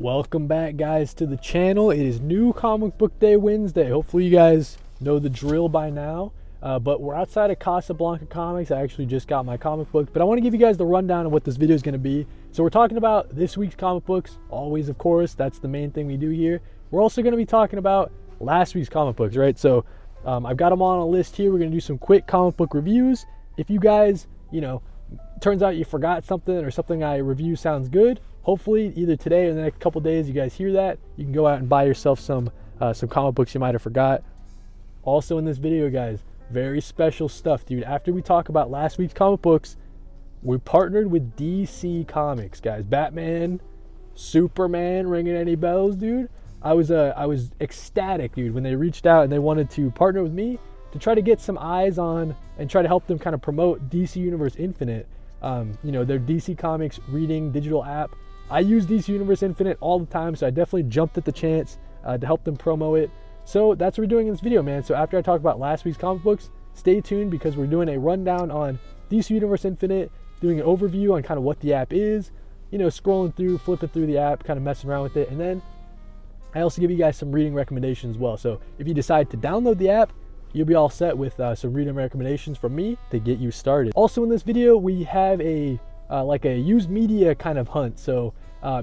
Welcome back, guys, to the channel. It is new comic book day Wednesday. Hopefully you guys know the drill by now, but we're outside of Casablanca Comics. I actually just got my comic book, but I want to give you guys the rundown of what this video is going to be. So we're talking about this week's comic books, always, of course. That's the main thing we do here. We're also going to be talking about last week's comic books, right? So I've got them on a list here. We're going to do some quick comic book reviews. If you guys, turns out you forgot something or something I review sounds good, hopefully either today or in the next couple days you guys hear that, you can go out and buy yourself some comic books you might have forgot. Also in this video, guys, very special stuff, dude. After we talk about last week's comic books, we partnered with DC Comics, guys. Batman, Superman, ringing any bells, dude? I was ecstatic, dude, when they reached out and they wanted to partner with me to try to get some eyes on and try to help them kind of promote DC Universe Infinite, their DC Comics reading digital app. I use DC Universe Infinite all the time, so I definitely jumped at the chance to help them promo it. So that's what we're doing in this video, man. So after I talk about last week's comic books, stay tuned because we're doing a rundown on DC Universe Infinite, doing an overview on kind of what the app is, scrolling through, flipping through the app, kind of messing around with it. And then I also give you guys some reading recommendations as well. So if you decide to download the app, you'll be all set with some reading recommendations from me to get you started. Also in this video, we have a used media kind of hunt. So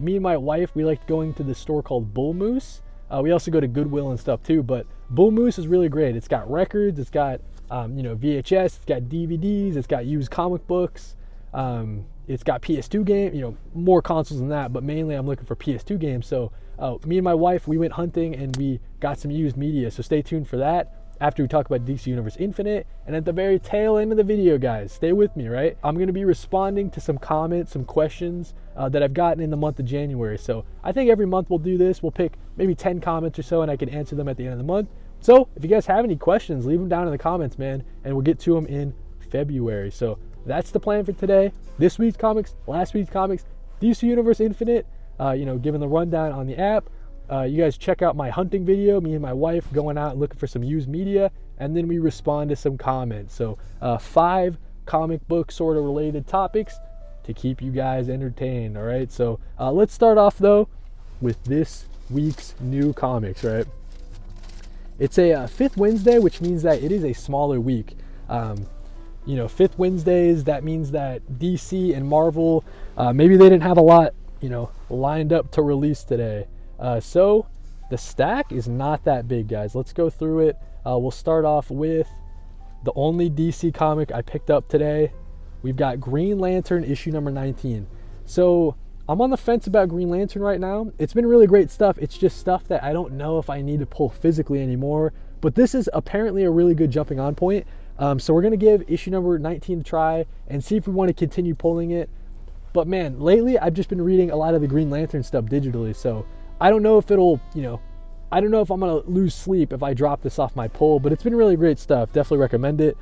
me and my wife, we like going to this store called Bull Moose. We also go to Goodwill and stuff too, but Bull Moose is really great. It's got records, it's got VHS, it's got DVDs, it's got used comic books, it's got PS2 games, more consoles than that, but mainly I'm looking for PS2 games. So me and my wife, we went hunting and we got some used media, so stay tuned for that after we talk about DC Universe Infinite. And at the very tail end of the video, guys, stay with me, right? I'm going to be responding to some comments, some questions that I've gotten in the month of January. So I think every month we'll do this. We'll pick maybe 10 comments or so, and I can answer them at the end of the month. So if you guys have any questions, leave them down in the comments, man, and we'll get to them in February. So that's the plan for today. This week's comics, last week's comics, DC Universe Infinite, giving the rundown on the app. You guys check out my hunting video, me and my wife going out and looking for some used media, and then we respond to some comments. So 5 comic book sort of related topics to keep you guys entertained, all right? So let's start off though with this week's new comics, right? It's a fifth Wednesday, which means that it is a smaller week. Fifth Wednesdays, that means that DC and Marvel, maybe they didn't have a lot, lined up to release today. So the stack is not that big, guys. Let's go through it. We'll start off with the only DC comic I picked up today. We've got Green Lantern issue number 19. So I'm on the fence about Green Lantern right now. It's been really great stuff. It's just stuff that I don't know if I need to pull physically anymore. But this is apparently a really good jumping on point. So we're going to give issue number 19 a try and see if we want to continue pulling it. But man, lately I've just been reading a lot of the Green Lantern stuff digitally. So I don't know if it'll, I don't know if I'm going to lose sleep if I drop this off my pull, but it's been really great stuff. Definitely recommend it.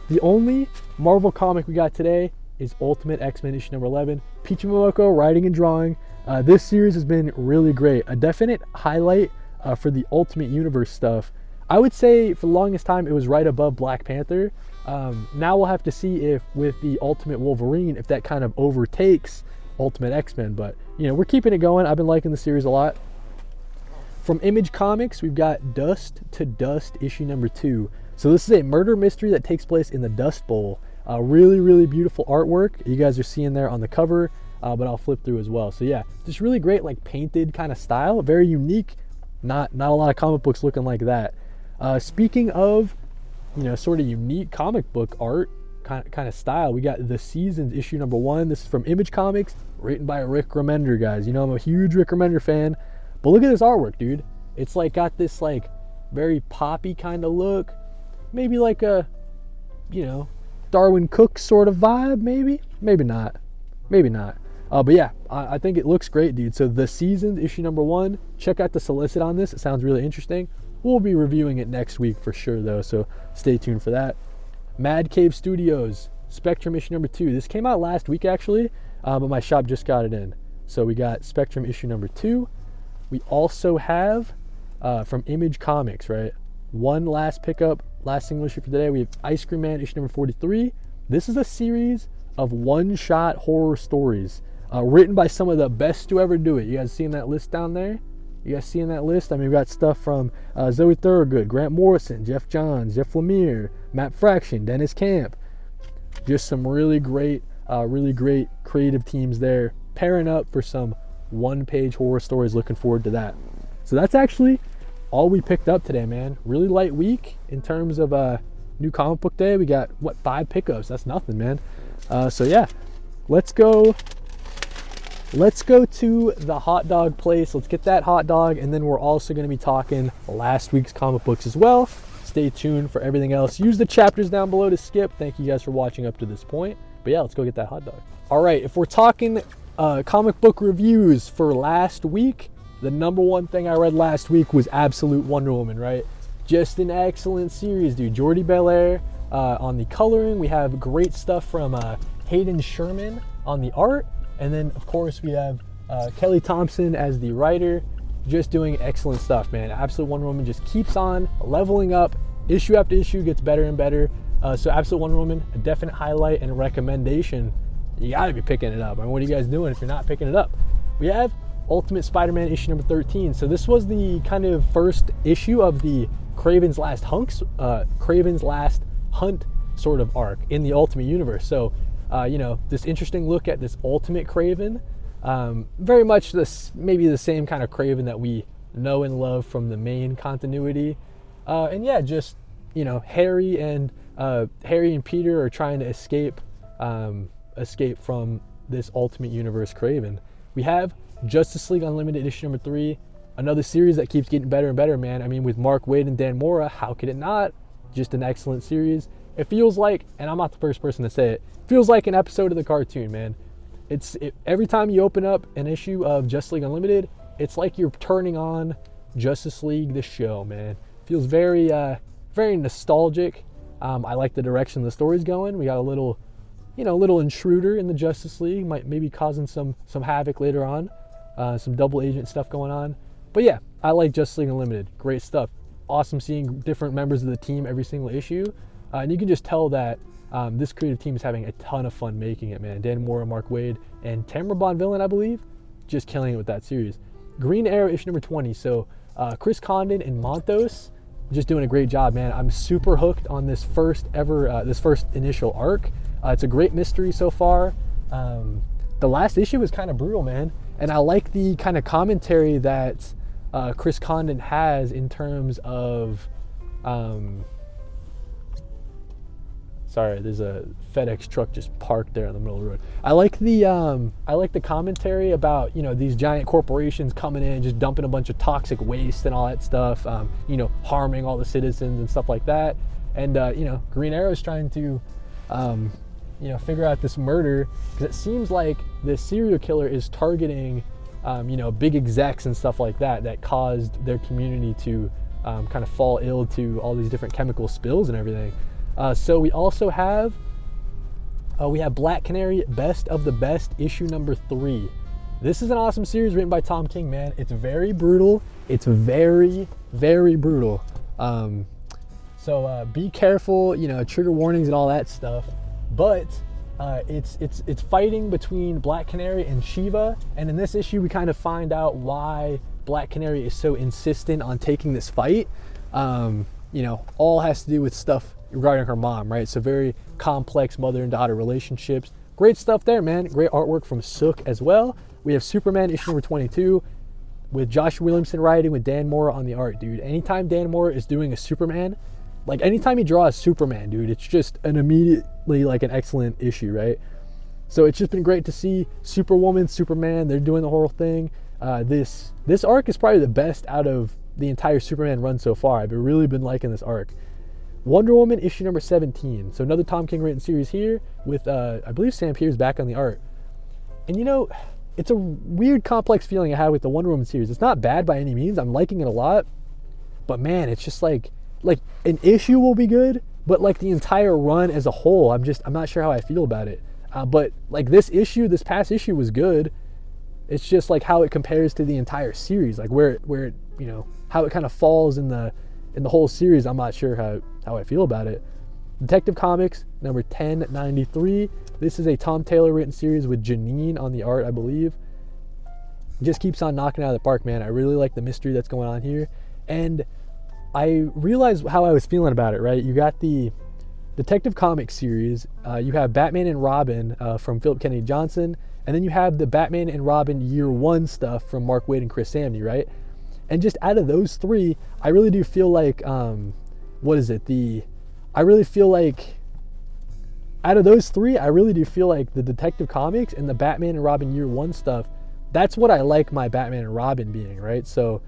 The only Marvel comic we got today is Ultimate X-Men issue number 11. Peach Momoko writing and drawing. This series has been really great. A definite highlight for the Ultimate Universe stuff. I would say for the longest time it was right above Black Panther. Now we'll have to see if with the Ultimate Wolverine, if that kind of overtakes Ultimate X-Men, but we're keeping it going. I've been liking the series a lot. From Image Comics, we've got Dust to Dust issue number 2. So this is a murder mystery that takes place in the Dust Bowl. Really, really beautiful artwork you guys are seeing there on the cover, but I'll flip through as well. So yeah, just really great, like painted kind of style, very unique. Not a lot of comic books looking like that. Speaking of, sort of unique comic book art kind of style, we got The Seasons issue number 1. This is from Image Comics, written by Rick Remender, guys. I'm a huge Rick Remender fan, but look at this artwork, dude. It's like got this like very poppy kind of look, maybe like a, Darwin Cook sort of vibe, maybe not. But yeah, I think it looks great, dude. So The Seasons issue number 1. Check out the solicit on this. It sounds really interesting. We'll be reviewing it next week for sure, though, so stay tuned for that. Mad Cave Studios, Spectrum issue number 2. This came out last week, actually, but my shop just got it in. So we got Spectrum issue number 2. We also have, from Image Comics, right? One last pickup, last single issue for today. We have Ice Cream Man issue number 43. This is a series of one-shot horror stories. written by some of the best to ever do it. You guys seeing that list down there? You guys seeing that list? I mean, we got stuff from Zoe Thorogood, Grant Morrison, Jeff Johns, Jeff Lemire, Matt Fraction, Dennis Camp. Just some really great creative teams there, pairing up for some one-page horror stories. Looking forward to that. So that's actually all we picked up today, man. Really light week in terms of new comic book day. We got, what, 5 pickups? That's nothing, man. So yeah, let's go to the hot dog place. Let's get that hot dog, and then we're also going to be talking last week's comic books as well. Stay tuned for everything else. Use the chapters down below to skip. Thank you guys for watching up to this point. But yeah, let's go get that hot dog. All right, if we're talking comic book reviews for last week, the number one thing I read last week was Absolute Wonder Woman, right? Just an excellent series, dude. Jordi Belair on the coloring. We have great stuff from Hayden Sherman on the art. And then, of course, we have Kelly Thompson as the writer, just doing excellent stuff, man. Absolute Wonder Woman just keeps on leveling up. Issue after issue gets better and better. So Absolute Wonder Woman, a definite highlight and recommendation. You gotta be picking it up. I mean, what are you guys doing if you're not picking it up? We have Ultimate Spider-Man issue number 13. So this was the kind of first issue of the Kraven's Last Hunt sort of arc in the Ultimate Universe. So, you know, this interesting look at this Ultimate Kraven. Very much maybe the same kind of Kraven that we know and love from the main continuity. And yeah, just, you know, Harry and Peter are trying to escape from this Ultimate Universe Kraven. We have Justice League Unlimited issue number 3, another series that keeps getting better and better, man. I mean, with Mark Waid and Dan Mora, how could it not? Just an excellent series. It feels like, and I'm not the first person to say it, feels like an episode of the cartoon, man. Every time you open up an issue of Justice League Unlimited, it's like you're turning on Justice League the show, man. Feels very nostalgic. I like the direction the story's going. We got a little intruder in the Justice League, maybe causing some havoc later on, some double agent stuff going on. But yeah, I like Justice League Unlimited. Great stuff. Awesome seeing different members of the team every single issue, and you can just tell that this creative team is having a ton of fun making it, man. Dan Mora, Mark Waid, and Tamara Bonvillain, I believe, just killing it with that series. Green Arrow issue number 20. So Chris Condon and Montos just doing a great job, man. I'm super hooked on this first initial arc. It's a great mystery so far. The last issue was kind of brutal, man, and I like the kind of commentary that Chris Condon has in terms of sorry, there's a FedEx truck just parked there in the middle of the road. I like the commentary about, you know, these giant corporations coming in, just dumping a bunch of toxic waste and all that stuff, you know, harming all the citizens and stuff like that. And you know, Green Arrow is trying to you know, figure out this murder, because it seems like this serial killer is targeting you know, big execs and stuff like that caused their community to kind of fall ill to all these different chemical spills and everything. So we also have Black Canary Best of the Best issue number 3. This is an awesome series written by Tom King, man. It's very brutal. It's very, very brutal. So be careful, you know, trigger warnings and all that stuff. But it's fighting between Black Canary and Shiva, and in this issue we kind of find out why Black Canary is so insistent on taking this fight. You know, all has to do with stuff regarding her mom, right? So very complex mother and daughter relationships. Great stuff there, man. Great artwork from Sook as well. We have Superman issue number 22 with Josh Williamson writing, with Dan Mora on the art, dude. Anytime Dan Mora is doing a Superman, like anytime he draws Superman, dude, it's just an immediately like an excellent issue, right? So it's just been great to see Superwoman, Superman, they're doing the whole thing. This arc is probably the best out of the entire Superman run so far. I've really been liking this arc. Wonder Woman issue number 17. So another Tom King written series here with, I believe Sam Pierce back on the art. And you know, it's a weird complex feeling I have with the Wonder Woman series. It's not bad by any means. I'm liking it a lot. But man, it's just like an issue will be good, but like the entire run as a whole, I'm not sure how I feel about it. But like this past issue was good. It's just like how it compares to the entire series, like where it, you know, how it kind of falls in the whole series. I'm not sure how I feel about it. Detective Comics number 1093. This is a Tom Taylor written series with Janine on the art, I believe. Just keeps on knocking out of the park, man. I really like the mystery that's going on here. And I realized how I was feeling about it, right? You got the Detective Comics series. You have Batman and Robin from Philip Kennedy Johnson. And then you have the Batman and Robin Year One stuff from Mark Waid and Chris Samney, right? And just out of those three, I really do feel like, I really feel like, out of those three, I really do feel like the Detective Comics and the Batman and Robin Year One stuff, that's what I like my Batman and Robin being, right? So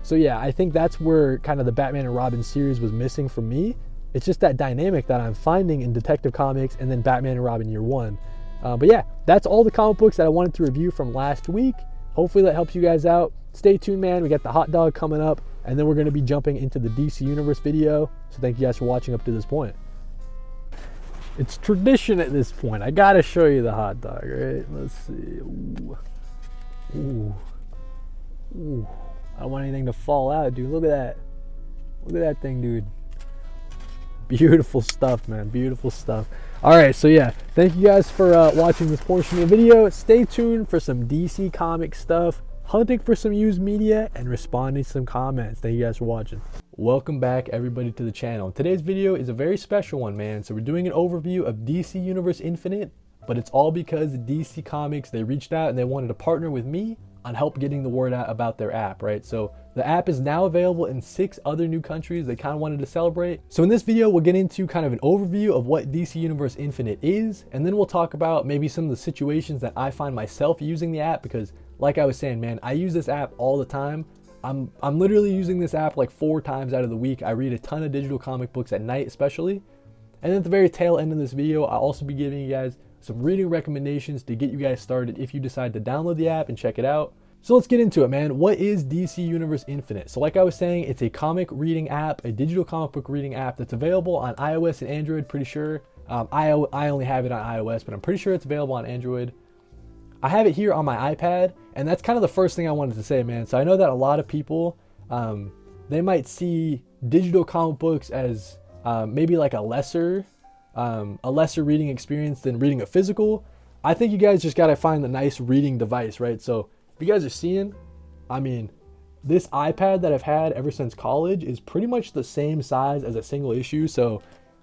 yeah, I think that's where kind of the Batman and Robin series was missing for me. It's just that dynamic that I'm finding in Detective Comics and then Batman and Robin Year One. But yeah, that's all the comic books that I wanted to review from last week. Hopefully that helps you guys out. Stay tuned, man. We got the hot dog coming up, and then we're going to be jumping into the DC Universe video. So thank you guys for watching up to this point. It's tradition at this point. I gotta show you the hot dog, right? Let's see. Ooh. Ooh. Ooh. I don't want anything to fall out, dude. Look at that. Look at that thing, dude. Beautiful stuff, man. Beautiful stuff. All right, so yeah, thank you guys for watching this portion of the video. Stay tuned for some DC comic stuff, hunting for some used media, and responding to some comments. Thank you guys for watching. Welcome back, everybody, to the channel. Today's video is a very special one, man. So we're doing an overview of DC Universe Infinite, but it's all because DC Comics, they reached out and they wanted to partner with me on help getting the word out about their app, right? So the app is now available in 6 other new countries they kind of wanted to celebrate. So in this video, we'll get into kind of an overview of what DC Universe Infinite is, and then we'll talk about maybe some of the situations that I find myself using the app, because like I was saying, man, I use this app all the time. I'm literally using this app like 4 times out of the week. I read a ton of digital comic books at night, especially. And then at the very tail end of this video, I'll also be giving you guys some reading recommendations to get you guys started if you decide to download the app and check it out. So let's get into it, man. What is DC Universe Infinite? So like I was saying, it's a comic reading app, a digital comic book reading app that's available on iOS and Android, pretty sure. I only have it on iOS, but I'm pretty sure it's available on Android. I have it here on my iPad, and that's kind of the first thing I wanted to say, man. So I know that a lot of people, they might see digital comic books as maybe like a lesser reading experience than reading a physical. I think you guys just gotta find the nice reading device, right? So if you guys are seeing, I mean, this iPad that I've had ever since college is pretty much the same size as a single issue. So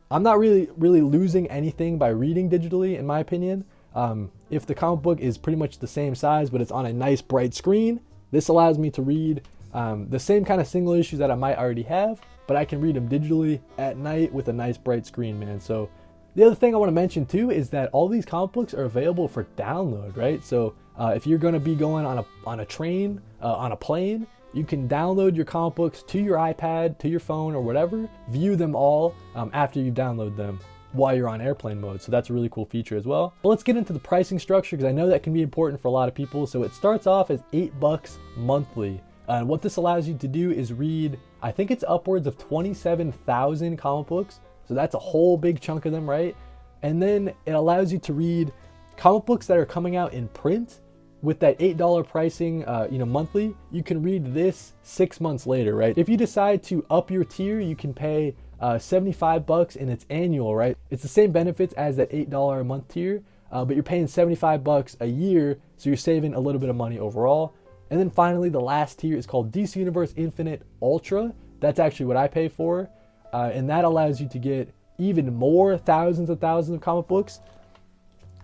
I'm not really losing anything by reading digitally, in my opinion. If the comic book is pretty much the same size, but it's on a nice bright screen, this allows me to read the same kind of single issues that I might already have, but I can read them digitally at night with a nice bright screen, man. So the other thing I want to mention too is that all these comic books are available for download, right? So if you're going to be going on a train, on a plane, you can download your comic books to your iPad, to your phone, or whatever, view them all after you download them while you're on airplane mode. So that's a really cool feature as well. But let's get into the pricing structure, because I know that can be important for a lot of people. So it starts off as $8 monthly. And what this allows you to do is read, I think it's upwards of 27,000 comic books. So that's a whole big chunk of them, right? And then it allows you to read comic books that are coming out in print. With that $8 pricing, monthly, you can read this 6 months later, right? If you decide to up your tier, you can pay $75 and it's annual, right? It's the same benefits as that $8 a month tier, but you're paying $75 a year, so you're saving a little bit of money overall. And then finally, the last tier is called DC Universe Infinite Ultra. That's actually what I pay for, and that allows you to get even more thousands of comic books.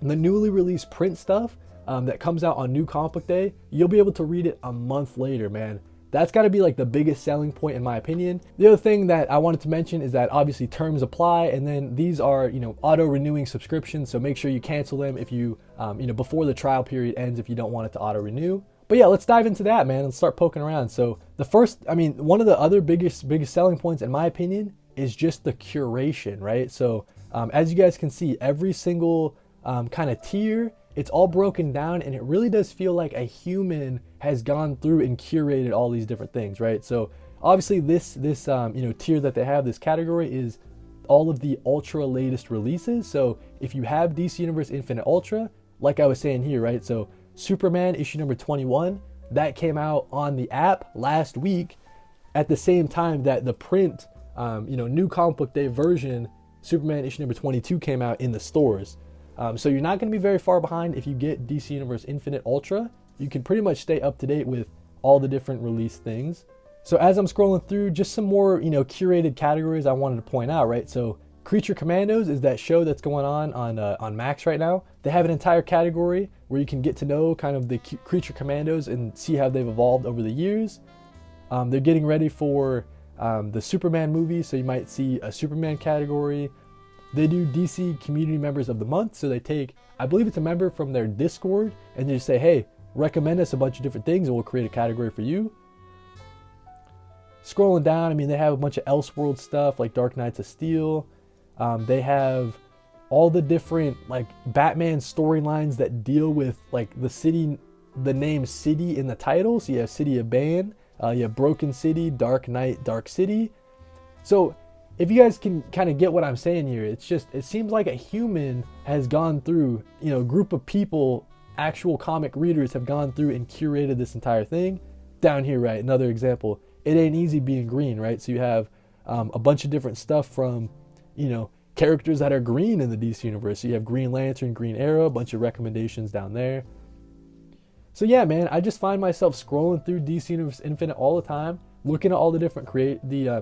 And the newly released print stuff that comes out on New Comic Book Day, you'll be able to read it a month later, man. That's got to be like the biggest selling point in my opinion. The other thing that I wanted to mention is that obviously terms apply, and then these are, auto renewing subscriptions. So make sure you cancel them if you, before the trial period ends, if you don't want it to auto renew. But yeah, let's dive into that, man, and start poking around. So one of the other biggest selling points in my opinion is just the curation, right? So as you guys can see, every single kind of tier, it's all broken down, and it really does feel like a human has gone through and curated all these different things, right? So obviously this tier that they have, this category, is all of the ultra latest releases. So if you have DC Universe Infinite Ultra, like I was saying here, right? So Superman issue number 21, that came out on the app last week at the same time that the print new comic book day version, Superman issue number 22 came out in the stores. So you're not going to be very far behind if you get DC Universe Infinite Ultra. You can pretty much stay up to date with all the different release things. So as I'm scrolling through, just some more, curated categories I wanted to point out, right? So Creature Commandos is that show that's going on Max right now. They have an entire category where you can get to know kind of the Creature Commandos and see how they've evolved over the years. They're getting ready for the Superman movie, so you might see a Superman category. They do DC Community Members of the Month, so they take, I believe it's a member from their Discord, and they just say, hey, recommend us a bunch of different things and we'll create a category for you. Scrolling down, they have a bunch of Elseworld stuff like Dark Knights of Steel. They have all the different like Batman storylines that deal with like the name city in the title. So you have City of Bane, you have Broken City, Dark Knight, Dark City. So if you guys can kind of get what I'm saying here, it seems like a human has gone through, a group of people, actual comic readers have gone through and curated this entire thing. Down here, right, another example, It Ain't Easy Being Green, right? So you have a bunch of different stuff from, characters that are green in the DC universe. So you have Green Lantern, Green Arrow, a bunch of recommendations down there. So yeah, man, I just find myself scrolling through DC Universe Infinite all the time, looking at all the different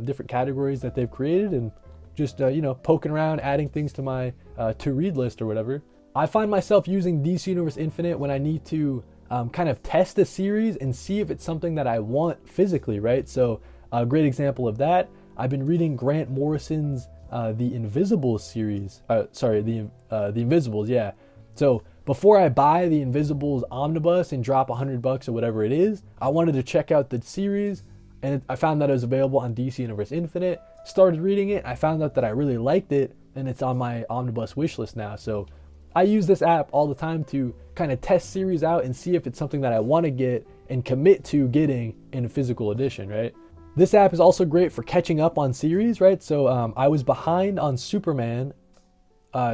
different categories that they've created, and just poking around, adding things to my to-read list or whatever. I find myself using DC Universe Infinite when I need to kind of test a series and see if it's something that I want physically, right? So a great example of that, I've been reading Grant Morrison's The Invisibles series. The Invisibles, yeah. So before I buy the Invisibles omnibus and drop $100 or whatever it is, I wanted to check out the series, and I found that it was available on DC Universe Infinite. Started reading it, I found out that I really liked it, and it's on my omnibus wish list now. So I use this app all the time to kind of test series out and see if it's something that I want to get and commit to getting in a physical edition, right? This app is also great for catching up on series, right? So I was behind on Superman,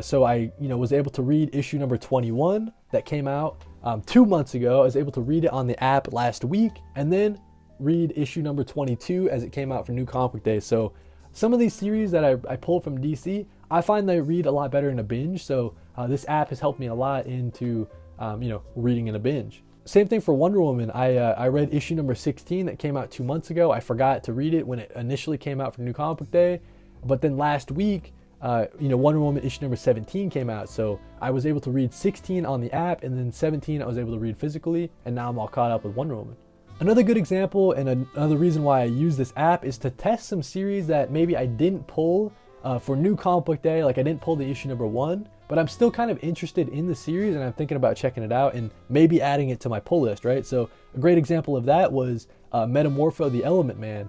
so I was able to read issue number 21 that came out 2 months ago. I was able to read it on the app last week, and then read issue number 22 as it came out for New Comic Book Day. So some of these series that I pulled from DC, I find they read a lot better in a binge. So this app has helped me a lot into reading in a binge. Same thing for Wonder Woman. I read issue number 16 that came out 2 months ago. I forgot to read it when it initially came out for New Comic Book Day, but then last week, Wonder Woman issue number 17 came out. So I was able to read 16 on the app, and then 17 I was able to read physically, and now I'm all caught up with Wonder Woman. Another good example and another reason why I use this app is to test some series that maybe I didn't pull for New Comic Book Day. Like I didn't pull the issue number 1, but I'm still kind of interested in the series and I'm thinking about checking it out and maybe adding it to my pull list, right? So a great example of that was Metamorpho the Element Man.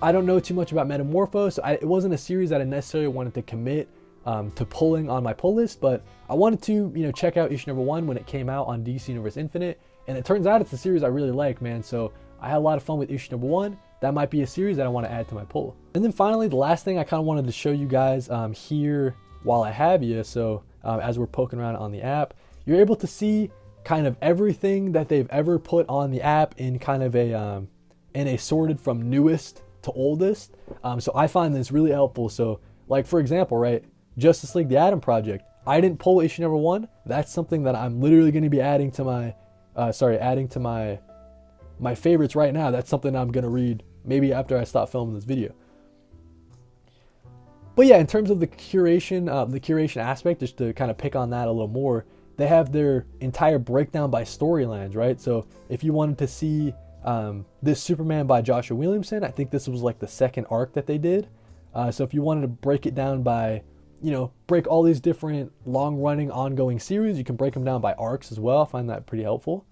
I don't know too much about Metamorpho, so it wasn't a series that I necessarily wanted to commit to pulling on my pull list, but I wanted to check out issue number 1 when it came out on DC Universe Infinite, and it turns out it's a series I really like, man. So I had a lot of fun with issue number 1. That might be a series that I want to add to my pull. And then finally, the last thing I kind of wanted to show you guys here while I have you, so as we're poking around on the app, you're able to see kind of everything that they've ever put on the app in kind of a sorted from newest to oldest. So I find this really helpful. So like for example, right, Justice League The Atom Project, I didn't pull issue number 1. That's something that I'm literally going to be adding to my favorites right now. That's something I'm going to read maybe after I stop filming this video. But yeah, in terms of the curation aspect, just to kind of pick on that a little more, they have their entire breakdown by storylines, right? So if you wanted to see this Superman by Joshua Williamson, I think this was like the second arc that they did. So if you wanted to break it down by, break all these different long-running ongoing series, you can break them down by arcs as well. I find that pretty helpful.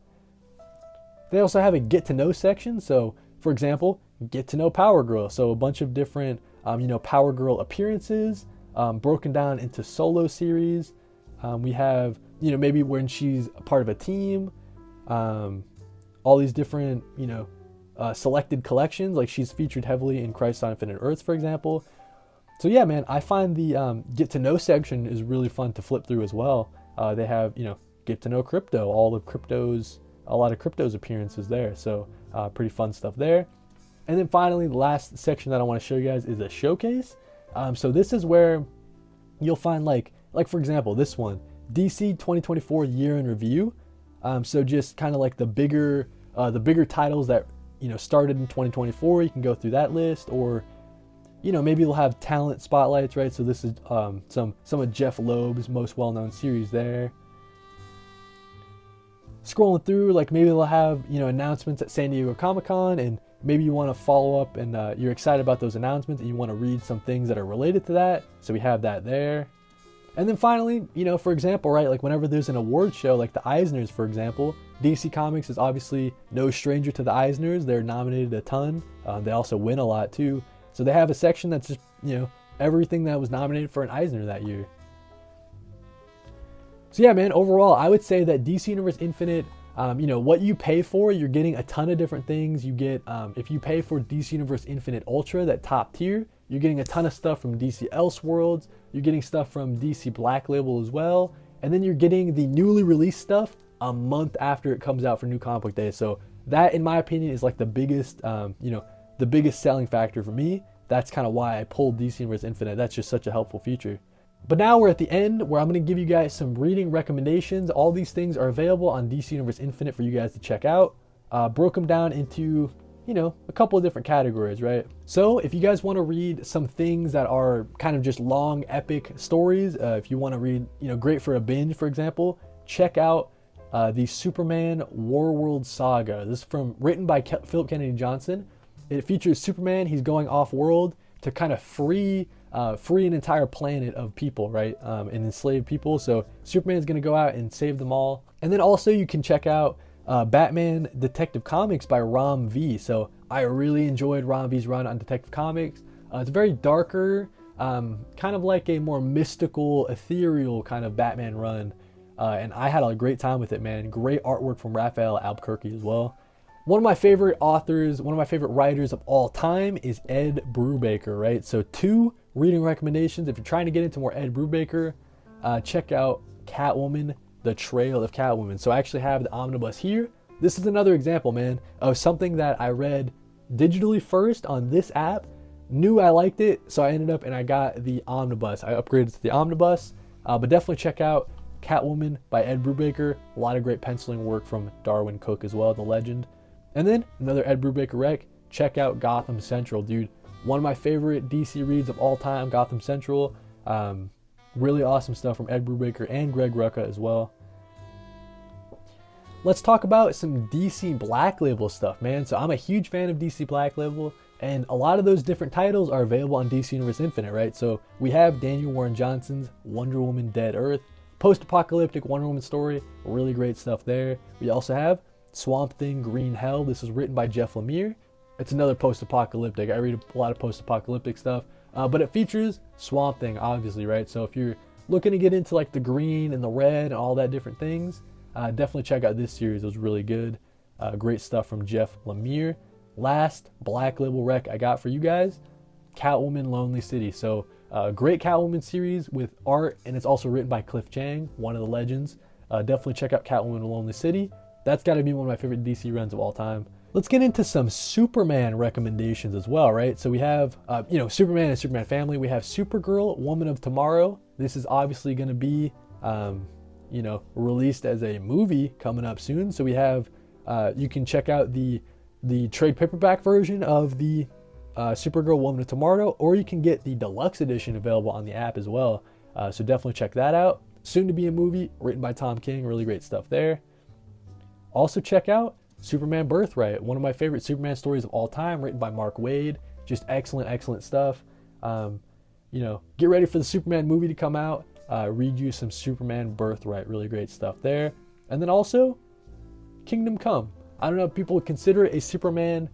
They also have a get to know section. So for example, get to know Power Girl. So a bunch of different, Power Girl appearances, broken down into solo series. We have, maybe when she's a part of a team, all these different, selected collections, like she's featured heavily in Crisis on Infinite Earths, for example. So yeah, man, I find the get to know section is really fun to flip through as well. They have, get to know Crypto, a lot of Crypto's appearances there. So pretty fun stuff there. And then finally, the last section that I want to show you guys is a showcase. So this is where you'll find like for example, this one, DC 2024 year in review. So just kind of like the bigger titles that, you know, started in 2024. You can go through that list, or, you know, maybe they'll have talent spotlights, right? So this is some of Jeff Loeb's most well-known series there. Scrolling through, like maybe they'll have, you know, announcements at San Diego Comic-Con, and maybe you want to follow up and you're excited about those announcements and you want to read some things that are related to that. So we have that there. And then finally, you know, for example, right, like whenever there's an award show, like the Eisners, for example, DC Comics is obviously no stranger to the Eisners. They're nominated a ton. They also win a lot too. So they have a section that's just, you know, everything that was nominated for an Eisner that year. So yeah, man, overall, I would say that DC Universe Infinite, you know, what you pay for, you're getting a ton of different things. You get, if you pay for DC Universe Infinite Ultra, that top tier, you're getting a ton of stuff from DC Elseworlds. You're getting stuff from DC Black Label as well. And then you're getting the newly released stuff a month after it comes out for New Comic Book Day. So that, in my opinion, is like the biggest, you know, the biggest selling factor for me. That's kind of why I pulled DC Universe Infinite. That's just such a helpful feature. But now we're at the end where I'm going to give you guys some reading recommendations. All these things are available on DC Universe Infinite for you guys to check out. Broke them down into, you know, a couple of different categories, right? So if you guys want to read some things that are kind of just long, epic stories, if you want to read, you know, great for a binge, for example, check out the Superman Warworld Saga. This is written by Philip Kennedy Johnson. It features Superman. He's going off-world to kind of free an entire planet of people, right? And enslaved people. So Superman's going to go out and save them all. And then also you can check out Batman Detective Comics by Ram V. So I really enjoyed Ram V's run on Detective Comics. It's very darker, kind of like a more mystical, ethereal kind of Batman run. And I had a great time with it, man. Great artwork from Raphael Albuquerque as well. One of my favorite authors, one of my favorite writers of all time is Ed Brubaker, right? So 2 reading recommendations. If you're trying to get into more Ed Brubaker, check out Catwoman, The Trail of Catwoman. So I actually have the omnibus here. This is another example, man, of something that I read digitally first on this app. Knew I liked it, so I ended up and I got the omnibus. I upgraded to the omnibus, but definitely check out Catwoman by Ed Brubaker. A lot of great penciling work from Darwin Cook as well, the legend. And then another Ed Brubaker rec, check out Gotham Central, dude. One of my favorite DC reads of all time, Gotham Central. Really awesome stuff from Ed Brubaker and Greg Rucka as well. Let's talk about some DC Black Label stuff, man. So I'm a huge fan of DC Black Label, and a lot of those different titles are available on DC Universe Infinite, right? So we have Daniel Warren Johnson's Wonder Woman Dead Earth, post-apocalyptic Wonder Woman story, really great stuff there. We also have Swamp Thing Green Hell. This is written by Jeff Lemire. It's another post-apocalyptic. I read a lot of post-apocalyptic stuff, but it features Swamp Thing, obviously, right? So if you're looking to get into like the green and the red and all that different things, definitely check out this series. It was really good. Great stuff from Jeff Lemire. Last Black Label rec I got for you guys, Catwoman Lonely City. So great Catwoman series with art, and it's also written by Cliff Chiang, one of the legends. Definitely check out Catwoman Lonely City. That's got to be one of my favorite DC runs of all time. Let's get into some Superman recommendations as well, right? So we have, you know, Superman and Superman family. We have Supergirl, Woman of Tomorrow. This is obviously going to be, you know, released as a movie coming up soon. So we have, you can check out the trade paperback version of the Supergirl, Woman of Tomorrow, or you can get the deluxe edition available on the app as well. So definitely check that out. Soon to be a movie written by Tom King. Really great stuff there. Also check out Superman Birthright, one of my favorite Superman stories of all time, written by Mark Waid. Just excellent stuff. You know, get ready for the Superman movie to come out. Read you some Superman Birthright. Really great stuff there. And then also Kingdom Come. I don't know if people would consider it a Superman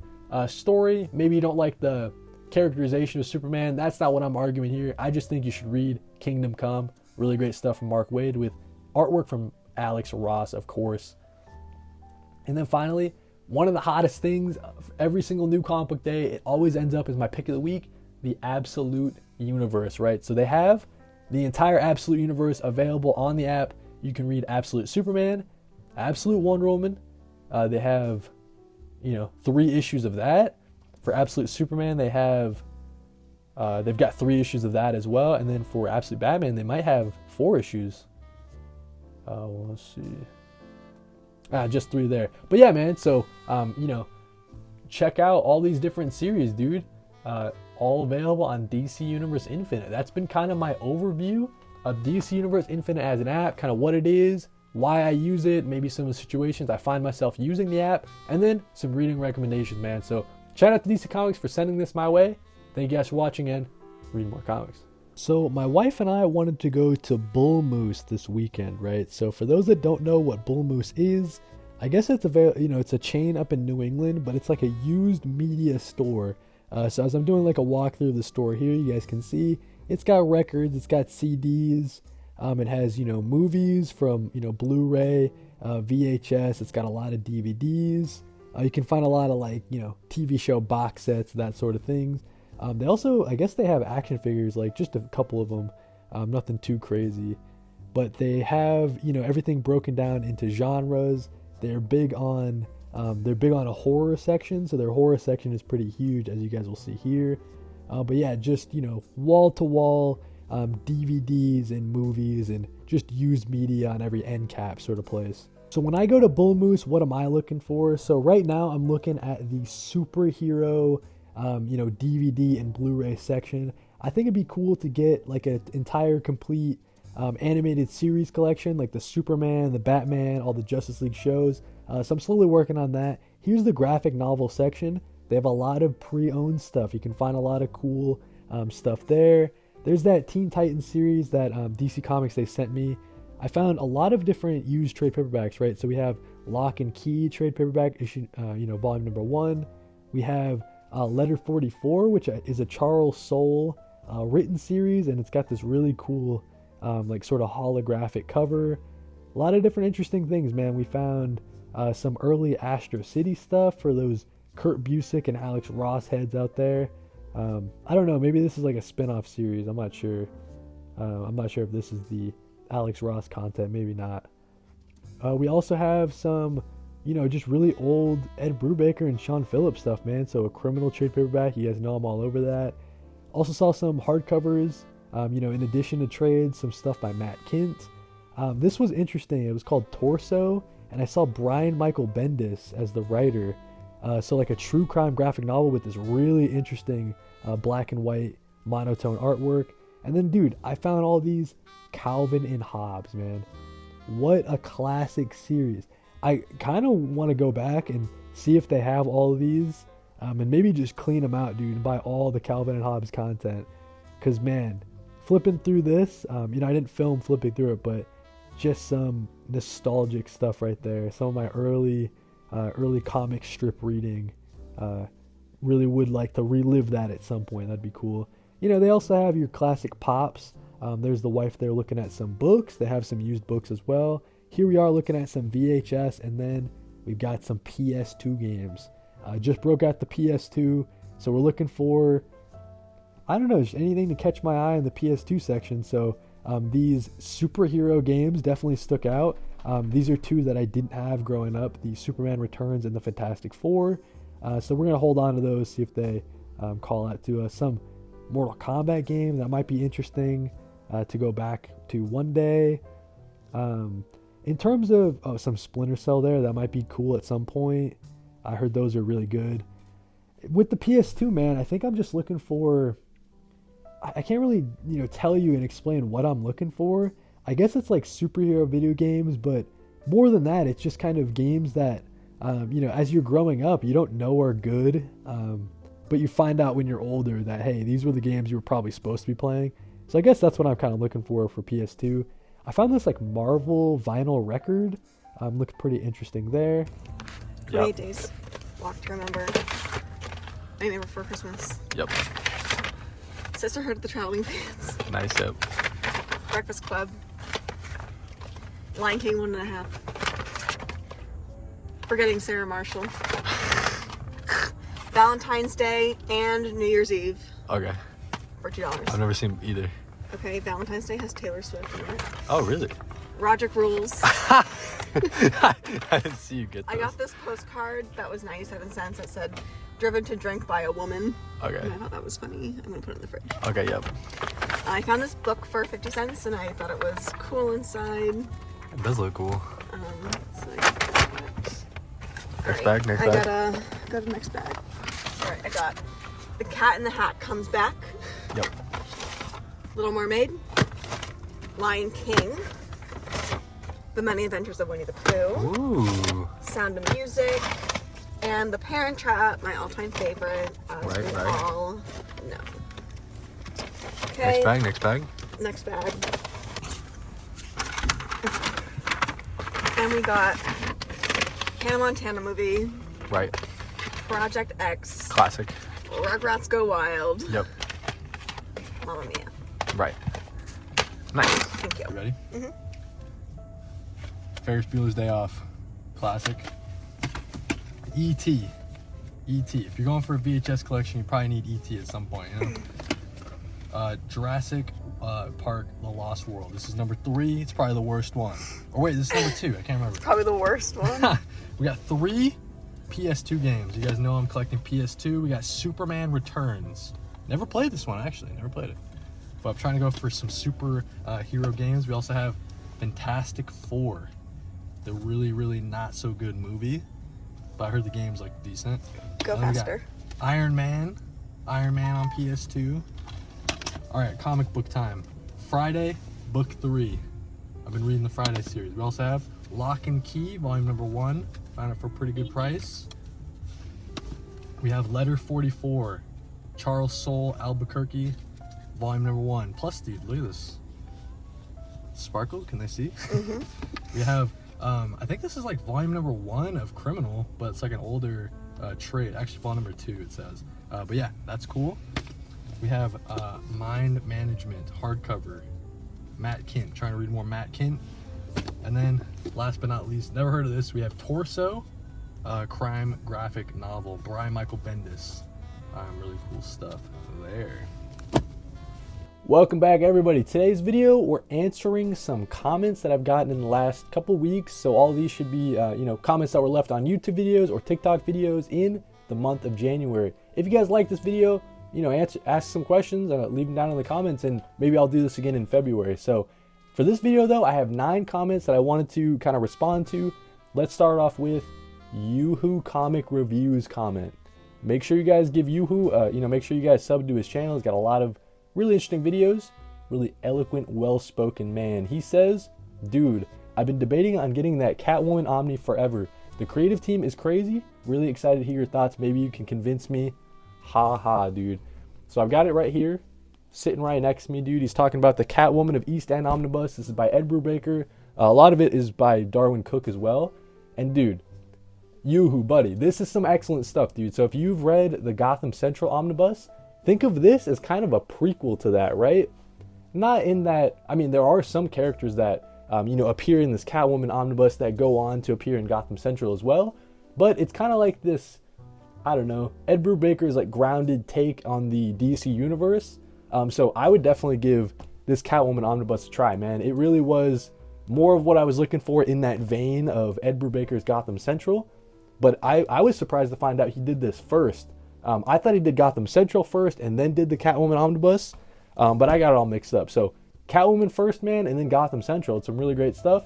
story. Maybe you don't like the characterization of Superman. That's not what I'm arguing here. I just think you should read Kingdom Come. Really great stuff from Mark Waid with artwork from Alex Ross, of course. And then finally, one of the hottest things of every single New Comic Book Day, it always ends up as my pick of the week, the Absolute Universe, right? So they have the entire Absolute Universe available on the app. You can read Absolute Superman, Absolute Wonder Woman. They have, you know, 3 issues of that. For Absolute Superman, they have they've got 3 issues of that as well, and then for Absolute Batman, they might have 4 issues. Well, let's see. Just 3 there. But yeah, man. So you know, check out all these different series, dude. All available on DC Universe Infinite. That's been kind of my overview of DC Universe Infinite as an app, kind of what it is, why I use it, maybe some of the situations I find myself using the app, and then some reading recommendations, man. So shout out to DC Comics for sending this my way. Thank you guys for watching, and read more comics. So my wife and I wanted to go to Bull Moose this weekend, right? So for those that don't know what Bull Moose is, I guess it's it's a chain up in New England, but it's like a used media store. So as I'm doing like a walkthrough of the store here, you guys can see it's got records, it's got CDs, it has, movies from, Blu-ray, VHS, it's got a lot of DVDs. You can find a lot of like, TV show box sets, that sort of things. They also, I guess they have action figures, like just a couple of them, nothing too crazy. But they have, everything broken down into genres. They're big on a horror section, so their horror section is pretty huge, as you guys will see here. But yeah, just, wall-to-wall DVDs and movies and just used media on every end cap sort of place. So when I go to Bull Moose, what am I looking for? So right now I'm looking at the superhero, DVD and Blu-ray section. I think it'd be cool to get like an entire complete animated series collection, like the Superman, the Batman, all the Justice League shows. So I'm slowly working on that. Here's the graphic novel section. They have a lot of pre-owned stuff. You can find a lot of cool stuff there. There's that Teen Titans series that DC Comics they sent me. I found a lot of different used trade paperbacks, right? So we have Lock and Key trade paperback issue, volume number 1. We have Letter 44, which is a Charles Soule written series, and it's got this really cool like sort of holographic cover. A lot of different interesting things, man. We found some early Astro City stuff for those Kurt Busiek and Alex Ross heads out there. I don't know, maybe this is like a spin-off series. I'm not sure. I'm not sure if this is the Alex Ross content, maybe not. We also have some, just really old Ed Brubaker and Sean Phillips stuff, man. So a Criminal trade paperback, you guys know I'm all over that. Also saw some hardcovers, in addition to trades, some stuff by Matt Kint. This was interesting. It was called Torso, and I saw Brian Michael Bendis as the writer. So like a true crime graphic novel with this really interesting black and white monotone artwork. And then, dude, I found all these Calvin and Hobbes, man. What a classic series. I kind of want to go back and see if they have all of these, and maybe just clean them out, dude, and buy all the Calvin and Hobbes content. Because, man, flipping through this, I didn't film flipping through it, but just some nostalgic stuff right there. Some of my early comic strip reading. Really would like to relive that at some point. That'd be cool. They also have your classic pops. There's the wife there looking at some books. They have some used books as well. Here we are looking at some VHS, and then we've got some PS2 games. Just broke out the PS2, so we're looking for, I don't know, just anything to catch my eye in the PS2 section. So these superhero games definitely stuck out. These are 2 that I didn't have growing up, the Superman Returns and the Fantastic Four. So we're going to hold on to those, see if they call out to us. Some Mortal Kombat game that might be interesting to go back to one day. In terms of some Splinter Cell there, that might be cool at some point. I heard those are really good. With the PS2, man, I think I'm just looking for, I can't really tell you and explain what I'm looking for. I guess it's like superhero video games, but more than that, it's just kind of games that, as you're growing up, you don't know are good, but you find out when you're older that, hey, these were the games you were probably supposed to be playing. So I guess that's what I'm kind of looking for PS2. I found this like Marvel vinyl record. Looked pretty interesting there. 28 days. Walk to remember. Nightmare Before Christmas. Yep. Sisterhood of the Traveling Pants. Nice. Yep. Breakfast Club. Lion King 1.5. Forgetting Sarah Marshall. Valentine's Day and New Year's Eve. Okay. For $2. I've never seen either. Okay, Valentine's Day has Taylor Swift in it. Oh, really? Roderick Rules. I didn't see you get this. I got this postcard that was 97 cents. It said, "Driven to drink by a woman." Okay. And I thought that was funny. I'm gonna put it in the fridge. Okay, yep. I found this book for 50 cents and I thought it was cool inside. It does look cool. So I got that. Next bag, next bag. I got a next bag. Alright, I got The Cat in the Hat Comes Back. Yep. Little Mermaid. Lion King. The Many Adventures of Winnie the Pooh. Ooh. Sound of Music. And The Parent Trap, my all-time favorite, as we all know. Okay. Next bag, next bag. Next bag. And we got Hannah Montana movie. Right. Project X. Classic. Rugrats Go Wild. Yep. Mamma Mia. Right. Nice. Thank you. You ready? Mm-hmm. Ferris Bueller's Day Off. Classic. E.T. E.T. If you're going for a VHS collection, you probably need E.T. at some point, you know? Jurassic Park, The Lost World. This is number 3. It's probably the worst one. Or wait, this is number 2. I can't remember. Probably the worst one. We got 3 PS2 games. You guys know I'm collecting PS2. We got Superman Returns. Never played this one, actually. Never played it. But I'm trying to go for some super hero games. We also have Fantastic Four. The really, really not so good movie. But I heard the game's like decent. Go faster. Iron Man on PS2. All right, comic book time. Friday, book 3. I've been reading the Friday series. We also have Lock and Key, volume number 1. Found it for a pretty good price. We have Letter 44, Charles Soule Albuquerque, volume number 1. Plus, dude, look at this. Sparkle, can they see? Mm-hmm. We have, I think this is like volume number 1 of Criminal, but it's like an older trade. Actually, volume number 2, it says. But yeah, that's cool. We have Mind Management, hardcover. Matt Kint, trying to read more Matt Kint. And then, last but not least, never heard of this, we have Torso, crime graphic novel, Brian Michael Bendis. Really cool stuff there. Welcome back, everybody. Today's video, we're answering some comments that I've gotten in the last couple weeks. So all these should be, comments that were left on YouTube videos or TikTok videos in the month of January. If you guys like this video, ask some questions, leave them down in the comments, and maybe I'll do this again in February. So for this video, though, I have 9 comments that I wanted to kind of respond to. Let's start off with Yoo-Hoo Comic Reviews comment. Make sure you guys give Yoo-Hoo, make sure you guys sub to his channel. He's got a lot of really interesting videos, really eloquent, well-spoken man. He says, dude, I've been debating on getting that Catwoman Omni forever. The creative team is crazy. Really excited to hear your thoughts. Maybe you can convince me. Ha ha, dude. So I've got it right here, sitting right next to me, dude. He's talking about the Catwoman of East End Omnibus. This is by Ed Brubaker. A lot of it is by Darwin Cook as well. And dude, Yoo-Hoo, buddy, this is some excellent stuff, dude. So if you've read the Gotham Central Omnibus, think of this as kind of a prequel to that, right? Not in that, there are some characters that, appear in this Catwoman Omnibus that go on to appear in Gotham Central as well. But it's kind of like this, I don't know, Ed Brubaker's like grounded take on the DC universe. So I would definitely give this Catwoman Omnibus a try, man. It really was more of what I was looking for in that vein of Ed Brubaker's Gotham Central. But I was surprised to find out he did this first. I thought he did Gotham Central first and then did the Catwoman Omnibus. But I got it all mixed up. So Catwoman first, man, and then Gotham Central. It's some really great stuff.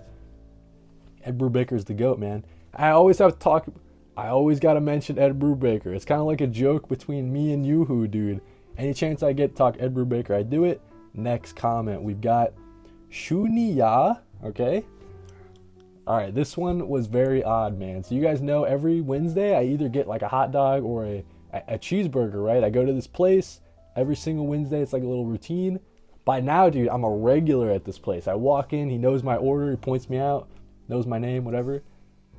Ed Brubaker's the GOAT, man. I always got to mention Ed Brubaker. It's kind of like a joke between me and Yoo-Hoo, dude. Any chance I get to talk Ed Brubaker, I do it. Next comment, we've got Shuniya, okay? All right, this one was very odd, man. So you guys know every Wednesday I either get like a hot dog or a cheeseburger, right? I go to this place every single Wednesday. It's like a little routine. By now, dude, I'm a regular at this place. I walk in, he knows my order, he points me out, knows my name, whatever.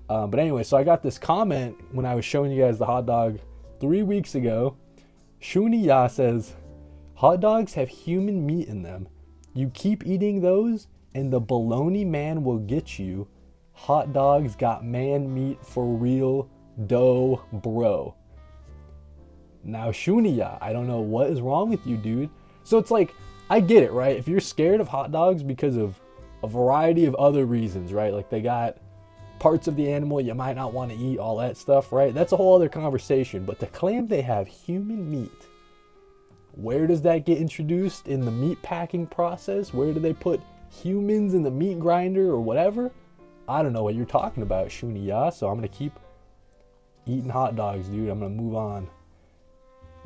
But anyway, so I got this comment when I was showing you guys the hot dog 3 weeks ago. Shuniya says, hot dogs have human meat in them. You keep eating those and the baloney man will get you. Hot dogs got man meat for real, dough, bro. Now, Shuniya, I don't know what is wrong with you, dude. So it's like, I get it, right? If you're scared of hot dogs because of a variety of other reasons, right? Like they got parts of the animal you might not want to eat, all that stuff, right? That's a whole other conversation. But to claim they have human meat, where does that get introduced in the meat packing process? Where do they put humans in the meat grinder or whatever? I don't know what you're talking about, Shuniya. So I'm going to keep eating hot dogs, dude. I'm going to move on.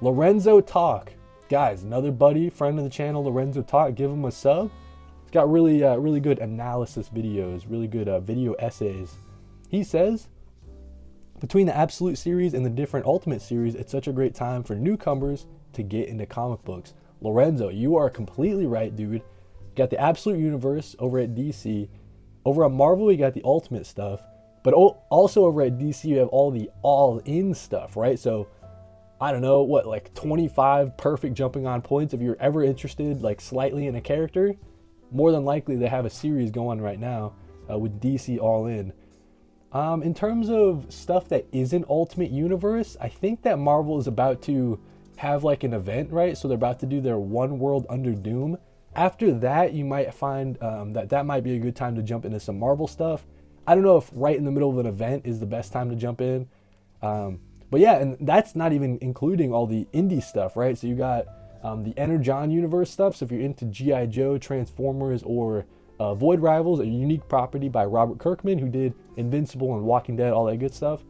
Lorenzo Talk. Guys, another buddy, friend of the channel, Lorenzo Talk. Give him a sub. He's got really good analysis videos, really good video essays. He says, between the Absolute series and the different Ultimate series, it's such a great time for newcomers to get into comic books. Lorenzo, you are completely right, dude. You got the Absolute Universe over at DC. Over at Marvel, you got the Ultimate stuff. But also over at DC, you have all the all-in stuff, right? So, I don't know, what, like 25 perfect jumping on points. If you're ever interested, like, slightly in a character, more than likely they have a series going right now with DC All-In. In terms of stuff that isn't Ultimate Universe, I think that Marvel is about to have like an event, right? So they're about to do their One World Under Doom. After that, you might find that might be a good time to jump into some Marvel stuff. I don't know if right in the middle of an event is the best time to jump in. But yeah, and that's not even including all the indie stuff, right? So you got the Energon Universe stuff. So if you're into G.I. Joe, Transformers, or Void Rivals, a unique property by Robert Kirkman, who did Invincible and Walking Dead, all that good stuff,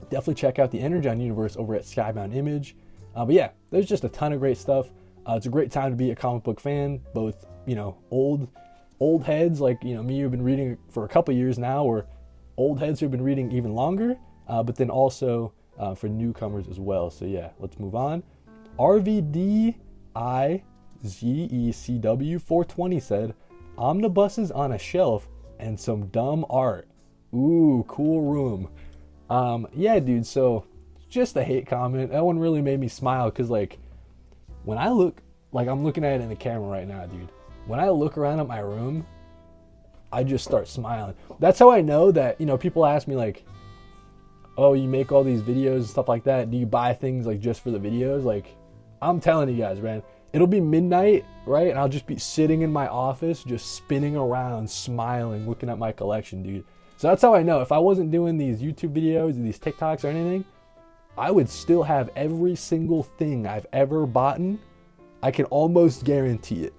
definitely check out the Energon Universe over at Skybound Image. But yeah, there's just a ton of great stuff. It's a great time to be a comic book fan, both, you know, old heads like, you know, me who've been reading for a couple years now, or old heads who've been reading even longer, but then also for newcomers as well. So yeah, let's move on. RVDIZECW420 said, omnibuses on a shelf and some dumb art. Ooh, cool room. Yeah, dude, so just a hate comment. That one really made me smile because, like, when I look, like I'm looking at it in the camera right now, dude. When I look around at my room, I just start smiling. That's how I know that, you know, people ask me like, oh, you make all these videos and stuff like that. Do you buy things like just for the videos? Like, I'm telling you guys, man, it'll be midnight, right? And I'll just be sitting in my office, just spinning around, smiling, looking at my collection, dude. So that's how I know. If I wasn't doing these YouTube videos or these TikToks or anything, I would still have every single thing I've ever bought. I can almost guarantee it.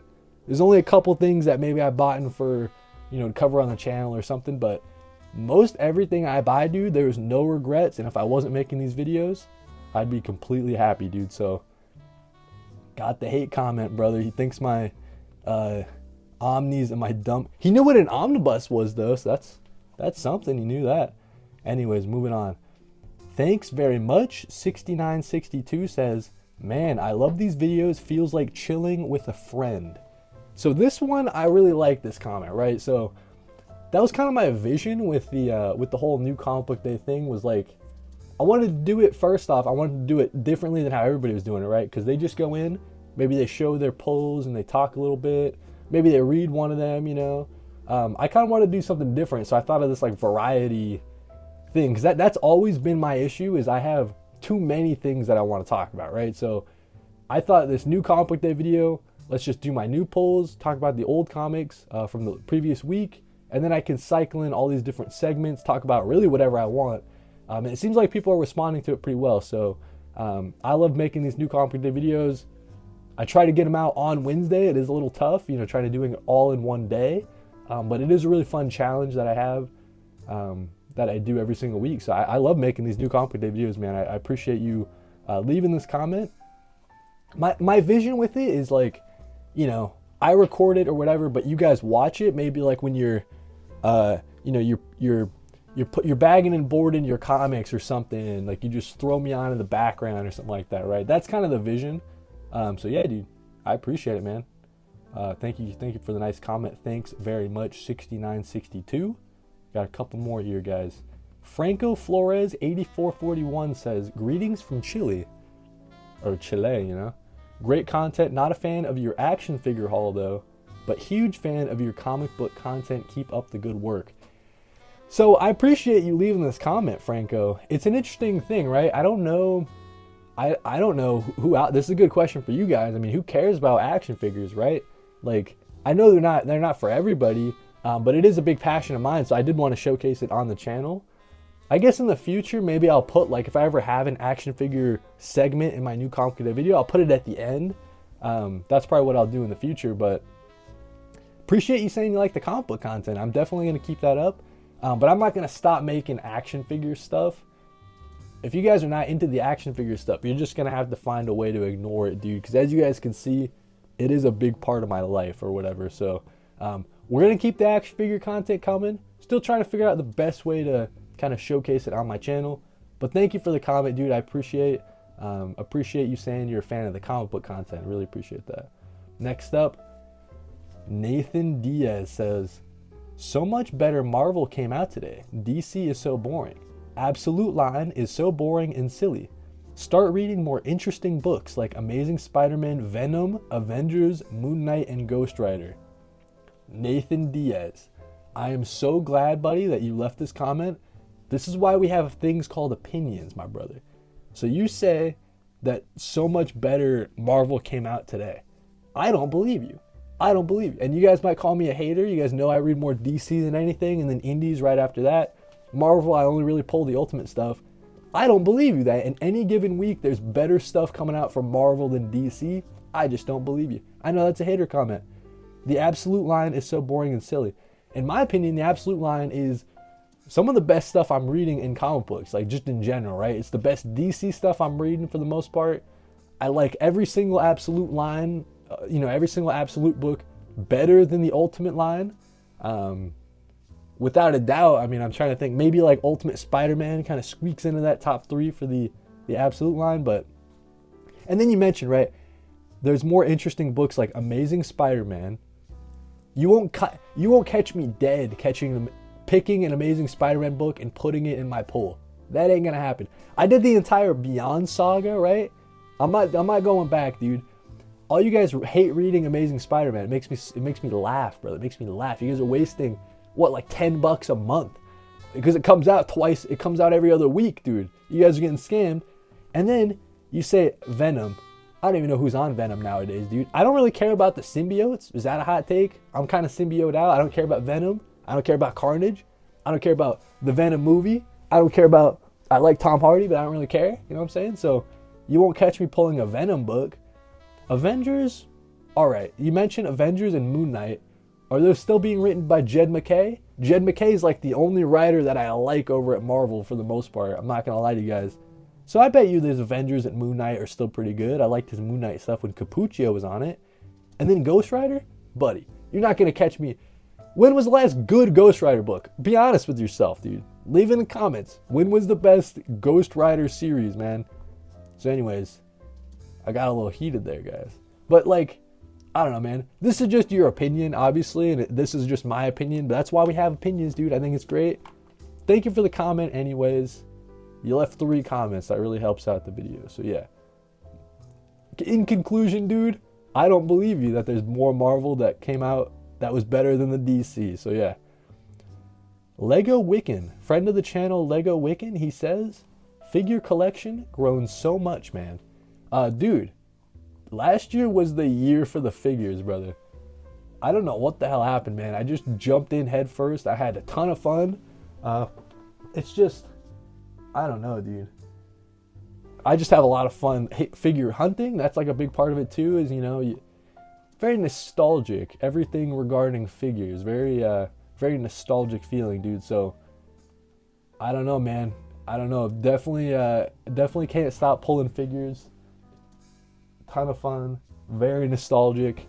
There's only a couple things that maybe I bought for, you know, to cover on the channel or something, but most everything I buy, dude, there's no regrets. And if I wasn't making these videos, I'd be completely happy, dude. So, got the hate comment, brother. He thinks my Omnis and my dump. He knew what an omnibus was, though, so that's something. He knew that. Anyways, moving on. Thanks very much. 6962 says, man, I love these videos. Feels like chilling with a friend. So this one, I really like this comment, right? So that was kind of my vision with the whole new comic book day thing. Was like, I wanted to do it, first off, I wanted to do it differently than how everybody was doing it, right? Because they just go in, maybe they show their polls and they talk a little bit. Maybe they read one of them, you know. I kind of wanted to do something different. So I thought of this like variety thing, because that's always been my issue, is I have too many things that I want to talk about, right? So I thought this new comic book day video, let's just do my new polls, talk about the old comics from the previous week, and then I can cycle in all these different segments, talk about really whatever I want. And it seems like people are responding to it pretty well. So I love making these new comic book day videos. I try to get them out on Wednesday. It is a little tough, you know, trying to doing it all in one day. But it is a really fun challenge that I have, that I do every single week. So I love making these new comic book day videos, man. I appreciate you leaving this comment. My vision with it is like, you know, I record it or whatever, but you guys watch it. Maybe like when you're, you know, you're bagging and boarding your comics or something. Like you just throw me on in the background or something like that, right? That's kind of the vision. So yeah, dude, I appreciate it, man. Thank you for the nice comment. Thanks very much. 6962. Got a couple more here, guys. Franco Flores 8441 says, greetings from Chile, or Chile, you know. Great content. Not a fan of your action figure haul though, but huge fan of your comic book content. Keep up the good work. So I appreciate you leaving this comment, Franco. It's an interesting thing, right? I don't know. I don't know who out. This is a good question for you guys. I mean, who cares about action figures, right? Like, I know they're not for everybody, But it is a big passion of mine, so I did want to showcase it on the channel. I guess in the future, maybe I'll put, like, if I ever have an action figure segment in my new comic book day video, I'll put it at the end. That's probably what I'll do in the future, but appreciate you saying you like the comic book content. I'm definitely going to keep that up, but I'm not going to stop making action figure stuff. If you guys are not into the action figure stuff, you're just going to have to find a way to ignore it, dude, because as you guys can see, it is a big part of my life or whatever. So we're going to keep the action figure content coming. Still trying to figure out the best way to kind of showcase it on my channel. But thank you for the comment, dude. I appreciate you saying you're a fan of the comic book content. I really appreciate that. Next up, Nathan Diaz says, so much better Marvel came out today. DC is so boring. Absolute line is so boring and silly. Start reading more interesting books like Amazing Spider-Man, Venom, Avengers, Moon Knight, and Ghost Rider. Nathan Diaz, I am so glad, buddy, that you left this comment. This is why we have things called opinions, my brother. So you say that so much better Marvel came out today. I don't believe you. I don't believe you. And you guys might call me a hater. You guys know I read more DC than anything, and then indies right after that. Marvel, I only really pull the Ultimate stuff. I don't believe you that in any given week there's better stuff coming out from Marvel than DC. I just don't believe you. I know that's a hater comment. The absolute line is so boring and silly. In my opinion, the absolute line is some of the best stuff I'm reading in comic books, like just in general, right? It's the best DC stuff I'm reading for the most part. I like every single absolute line, every single absolute book better than the Ultimate line. Without a doubt, I mean, I'm trying to think, maybe like Ultimate Spider-Man kind of squeaks into that top 3 for the absolute line, but... And then you mentioned, right, there's more interesting books like Amazing Spider-Man. You won't catch me dead picking an Amazing Spider-Man book and putting it in my pull. That ain't gonna happen. I did the entire Beyond saga, right? I'm not going back, dude. All you guys hate reading Amazing Spider-Man. It makes me laugh, brother. It makes me laugh. You guys are wasting... what, like $10 a month? Because it comes out twice, it comes out every other week, dude. You guys are getting scammed. And then you say Venom. I don't even know who's on Venom nowadays, dude. I don't really care about the symbiotes. Is that a hot take? I'm kind of symbiote out. I don't care about Venom. I don't care about Carnage. I don't care about the Venom movie. I don't care about... I like Tom Hardy, but I don't really care. You know what I'm saying? So you won't catch me pulling a Venom book. Avengers? Alright. You mentioned Avengers and Moon Knight. Are those still being written by Jed MacKay? Jed MacKay is like the only writer that I like over at Marvel for the most part. I'm not going to lie to you guys. So I bet you there's Avengers and Moon Knight are still pretty good. I liked his Moon Knight stuff when Capuccio was on it. And then Ghost Rider? Buddy, you're not going to catch me. When was the last good Ghost Rider book? Be honest with yourself, dude. Leave in the comments. When was the best Ghost Rider series, man? So anyways, I got a little heated there, guys. But like... I don't know, man. This is just your opinion, obviously, and this is just my opinion, but that's why we have opinions, dude. I think it's great. Thank you for the comment anyways. You left 3 comments. That really helps out the video. So, yeah. In conclusion, dude, I don't believe you that there's more Marvel that came out that was better than the DC. So, yeah. Lego Wiccan. Friend of the channel, Lego Wiccan, he says, figure collection grown so much, man. Dude. Last year was the year for the figures, brother. I don't know what the hell happened, man. I just jumped in head first. I had a ton of fun. It's just, I don't know, dude. I just have a lot of fun figure hunting. That's like a big part of it too, is, very nostalgic. Everything regarding figures. Very nostalgic feeling, dude. So, I don't know, man. I don't know. Definitely can't stop pulling figures. Ton of fun, very nostalgic,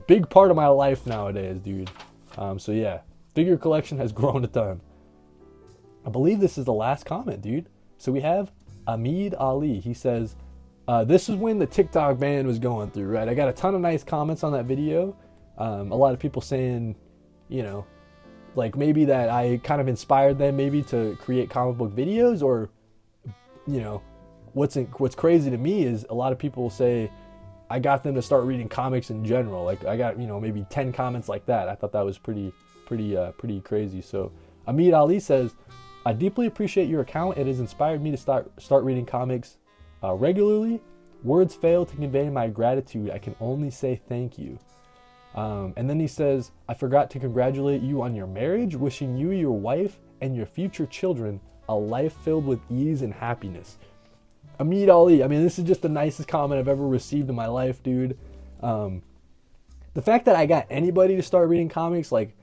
big part of my life nowadays, dude. So yeah, figure collection has grown a ton. I believe this is the last comment, dude. So we have Ahmed Ali. He says, this is when the TikTok ban was going through, right? I got a ton of nice comments on that video. A lot of people saying, like maybe that I kind of inspired them maybe to create comic book videos, or, what's crazy to me is a lot of people say I got them to start reading comics in general. Like I got, maybe 10 comments like that. I thought that was pretty crazy. So Ahmed Ali says, I deeply appreciate your account. It has inspired me to start reading comics regularly. Words fail to convey my gratitude. I can only say thank you. And then he says, I forgot to congratulate you on your marriage, wishing you, your wife, and your future children a life filled with ease and happiness. Ncbd Ali, I mean, this is just the nicest comment I've ever received in my life, dude. The fact that I got anybody to start reading comics, like,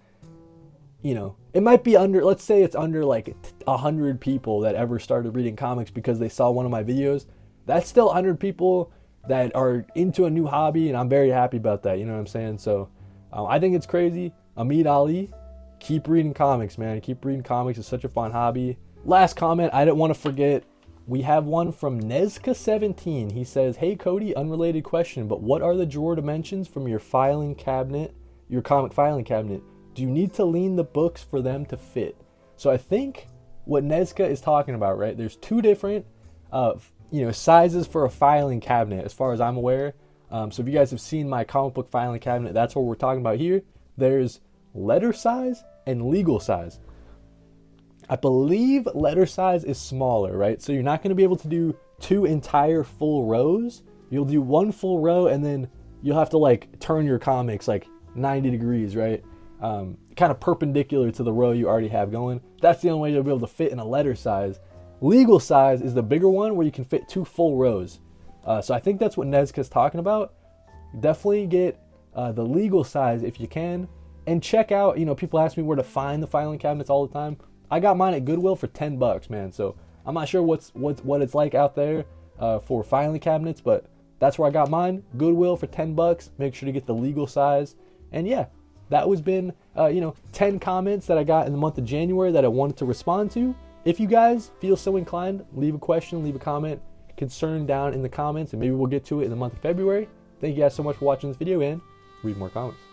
you know, it might be under, let's say it's under like 100 people that ever started reading comics because they saw one of my videos. That's still 100 people that are into a new hobby, and I'm very happy about that, you know what I'm saying? So I think it's crazy. Ncbd Ali, keep reading comics, man. Keep reading comics. It's such a fun hobby. Last comment, I didn't want to forget. We have one from Ncbd. He says, hey Cody, unrelated question, but what are the drawer dimensions from your filing cabinet, your comic filing cabinet? Do you need to lean the books for them to fit? So I think what Ncbd is talking about, right? There's two different sizes for a filing cabinet, as far as I'm aware. So if you guys have seen my comic book filing cabinet, that's what we're talking about here. There's letter size and legal size. I believe letter size is smaller, right? So you're not going to be able to do 2 entire full rows. You'll do 1 full row, and then you'll have to like turn your comics like 90 degrees, right? Kind of perpendicular to the row you already have going. That's the only way you'll be able to fit in a letter size. Legal size is the bigger one where you can fit 2 full rows. So I think that's what Ncbd is talking about. Definitely get the legal size if you can. And check out, people ask me where to find the filing cabinets all the time. I got mine at Goodwill for $10, man. So I'm not sure what it's like out there for filing cabinets, but that's where I got mine. Goodwill for $10. Make sure to get the legal size. And yeah, that was been 10 comments that I got in the month of January that I wanted to respond to. If you guys feel so inclined, leave a question, leave a comment, concern down in the comments, and maybe we'll get to it in the month of February. Thank you guys so much for watching this video, and read more comics.